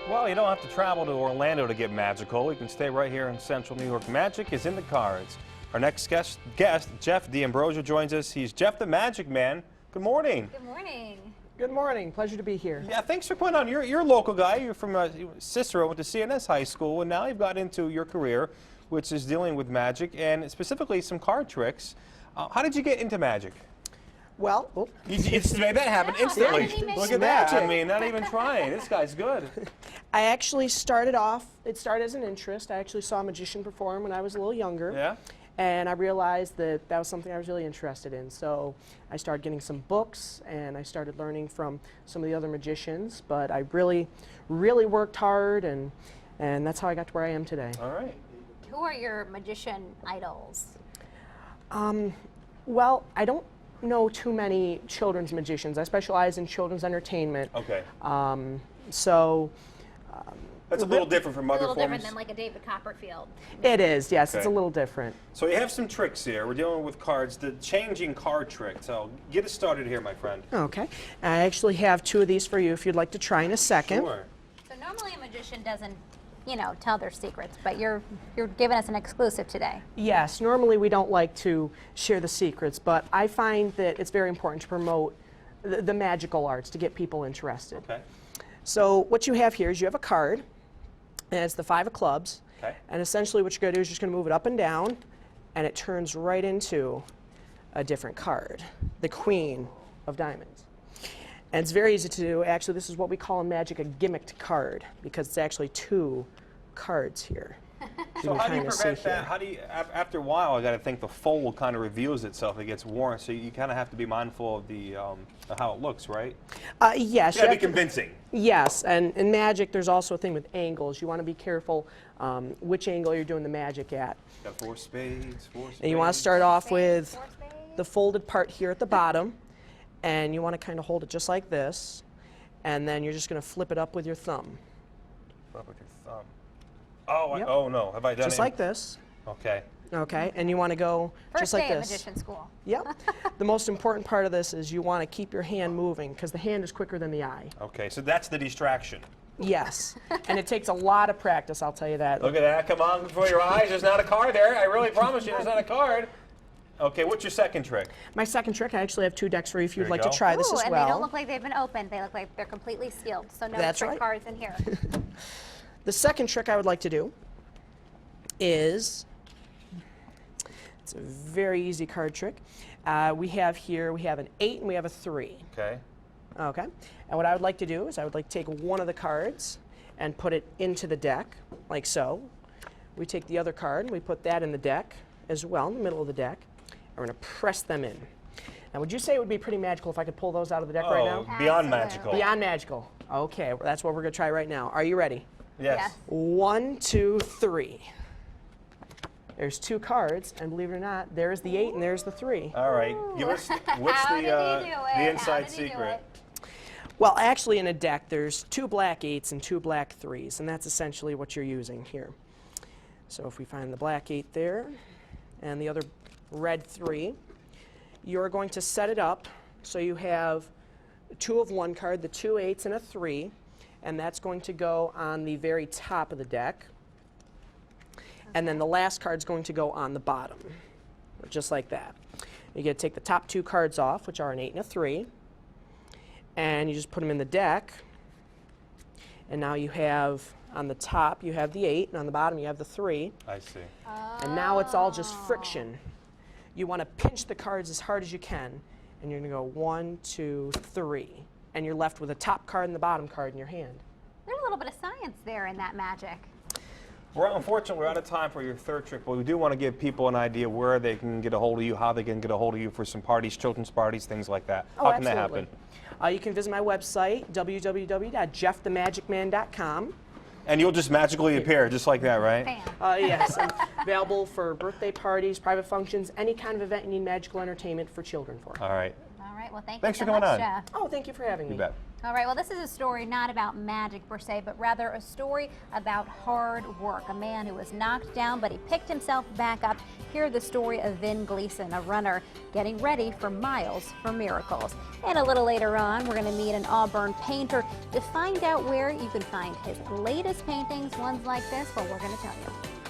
Well, you don't have to travel to Orlando to get magical. You can stay right here in Central New York. Magic is in the cards. Our next guest Jeff D'Ambrosio, joins us. He's Jeff the Magic Man. Good morning. Good morning. Good morning. Pleasure to be here. Yeah, thanks for putting on. You're a local guy. You're from Cicero, went to CNS High School, and now you've got into your career, which is dealing with magic and specifically some card tricks. How did you get into magic? Well, You just made that happen instantly. Look at that. I mean, not even trying. This guy's good. I actually started off, it started as an interest. I actually saw a magician perform when I was a little younger. Yeah? And I realized that that was something I was really interested in. So I started getting some books and I started learning from some of the other magicians. But I really, really worked hard and that's how I got to where I am today. All right. Who are your magician idols? Well, I don't know too many children's magicians. I specialize in children's entertainment. Okay. That's a little different from A other little forms. different than like a David Copperfield. It is, yes. It's a Okay. little different. So you have some tricks here. We're dealing with cards, the changing card trick. So get us started here, my friend. Okay. I actually have two of these for you if you'd like to try in a second. Sure. So normally a magician doesn't, you know, tell their secrets, but you're giving us an exclusive today. Yes, normally we don't like to share the secrets, but I find that it's very important to promote the magical arts to get people interested. Okay. So what you have here is you have a card, and it's the 5 of clubs. Okay. And essentially what you're going to do is you're just going to move it up and down, and it turns right into a different card, the Queen of Diamonds. And it's very easy to do. Actually, this is what we call in magic a gimmicked card, because it's actually 2 cards here. So how do you kinda see prevent that? here. How do you, after a while, I got to think the fold kind of reveals itself. It gets worn, so you kind of have to be mindful of the of how it looks, right? Yes. You got to have be convincing. Yes, and in magic, there's also a thing with angles. You want to be careful which angle you're doing the magic at. Got 4 spades, 4 spades. And you want to start off with Four spades? the folded part here at the bottom, and you want to kind of hold it just like this, and then you're just going to flip it up with your thumb. Up with your thumb. Oh, Yep. oh no! Have I done Just it? like this. Okay. Okay, and you want to go First just like day this. of magician school. Yep. The most important part of this is you want to keep your hand moving, because the hand is quicker than the eye. Okay. So that's the distraction. Yes, and it takes a lot of practice, I'll tell you that. Look at that! Come on, before your eyes. There's not a card there. I really promise you, there's not a card. Okay. What's your second trick? My second trick, I actually have 2 decks for you if you'd There you like go. to try this Ooh, as and well. they don't look like they've been opened. They look like they're completely sealed. So no That's trick right. cards in here. The second trick I would like to do is, it's a very easy card trick. We have an 8 and we have a 3. Okay. Okay. And what I would like to do is I would like to take one of the cards and put it into the deck, like so. We take the other card and we put that in the deck as well, in the middle of the deck. And we're going to press them in. Now, would you say it would be pretty magical if I could pull those out of the deck right now? Beyond Absolutely. magical. Beyond magical. Okay, that's what we're going to try right now. Are you ready? Yes. Yes. 1, 2, 3. There's 2 cards, and believe it or not, there's the 8 and there's the 3. All right. Give us what's How the did he do it? the How inside did he do secret? it? Well, actually, in a deck, there's 2 black 8s and 2 black 3s, and that's essentially what you're using here. So if we find the black 8 there and the other red 3, you're going to set it up so you have 2 of one card, the 2 8s and a 3, and that's going to go on the very top of the deck. And then the last card's going to go on the bottom, just like that. You get to take the top 2 cards off, which are an 8 and a 3, and you just put them in the deck. And now you have, on the top, you have the 8, and on the bottom, you have the 3. I see. And now it's all just friction. You want to pinch the cards as hard as you can, and you're going to go 1, 2, 3. And you're left with a top card and the bottom card in your hand. There's a little bit of science there in that magic. Well, unfortunately, we're out of time for your third trick, but we do want to give people an idea where they can get a hold of you, how they can get a hold of you for some parties, children's parties, things like that. Oh, How can that absolutely. happen? You can visit my website, www.jeffthemagicman.com. And you'll just magically appear, just like that, right? Bam. Yes, I'm available for birthday parties, private functions, any kind of event you need magical entertainment for children for. All right. All right. Well, Thanks you for so coming much, on. Jeff. Oh, thank you for having me. You bet. All right, well, this is a story not about magic per se, but rather a story about hard work. A man who was knocked down, but he picked himself back up. Hear the story of Vin Gleason, a runner getting ready for Miles for Miracles. And a little later on, we're going to meet an Auburn painter to find out where you can find his latest paintings, ones like this. Well, we're going to tell you.